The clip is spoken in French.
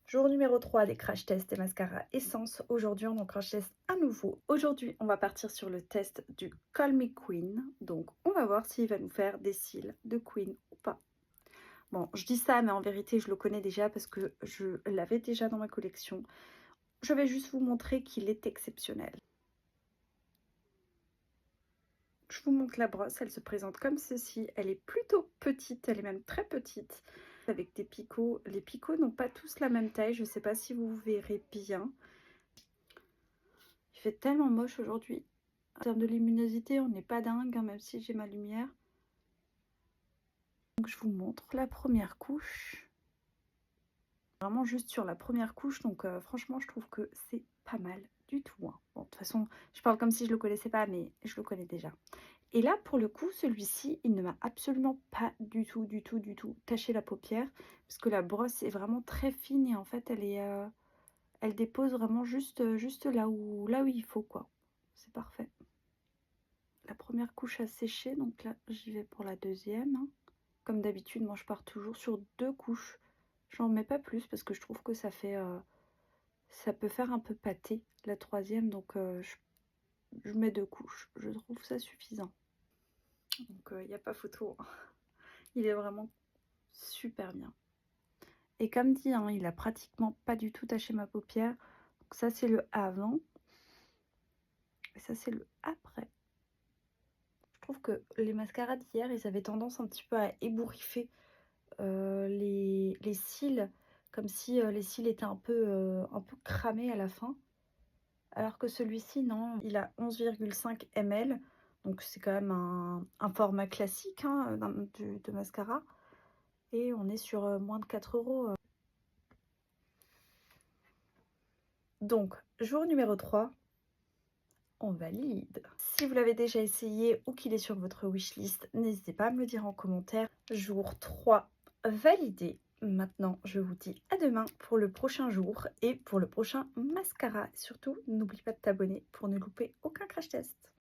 Jour numéro 3 des crash tests des mascaras Essence. Aujourd'hui, on en crash test à nouveau. Aujourd'hui, on va partir sur le test du Call Me Queen. Donc, on va voir s'il va nous faire des cils de Queen ou pas. Bon, je dis ça, mais en vérité, je le connais déjà parce que je l'avais déjà dans ma collection. Je vais juste vous montrer qu'il est exceptionnel. Je vous montre la brosse, elle se présente comme ceci. Elle est plutôt petite, elle est même très petite. Avec des picots. Les picots n'ont pas tous la même taille, je ne sais pas si vous verrez bien. Il fait tellement moche aujourd'hui. En termes de luminosité, on n'est pas dingue, hein, même si j'ai ma lumière. Donc je vous montre la première couche. Vraiment juste sur la première couche, donc franchement je trouve que c'est pas mal du tout. Hein. Bon, de toute façon, je parle comme si je le connaissais pas, mais je le connais déjà. Et là, pour le coup, celui-ci, il ne m'a absolument pas du tout taché la paupière, parce que la brosse est vraiment très fine et en fait, elle dépose vraiment juste là où il faut, quoi. C'est parfait. La première couche a séché, donc là, j'y vais pour la deuxième. Hein. Comme d'habitude, moi, je pars toujours sur 2 couches. J'en mets pas plus parce que je trouve que ça fait, ça peut faire un peu pâté la troisième, donc je mets 2 couches. Je trouve ça suffisant. Donc il n'y a pas photo. Hein. Il est vraiment super bien. Et comme dit, hein, il a pratiquement pas du tout taché ma paupière. Donc ça c'est le avant. Et ça c'est le après. Je trouve que les mascaras d'hier, ils avaient tendance un petit peu à ébouriffer les cils. Comme si les cils étaient un peu cramés à la fin. Alors que celui-ci, non, il a 11,5 ml. Donc c'est quand même un format classique hein, de mascara. Et on est sur moins de 4 euros. Donc, jour numéro 3, on valide. Si vous l'avez déjà essayé ou qu'il est sur votre wishlist, n'hésitez pas à me le dire en commentaire. Jour 3, validé. Maintenant, je vous dis à demain pour le prochain jour et pour le prochain mascara. Surtout, n'oublie pas de t'abonner pour ne louper aucun crash test.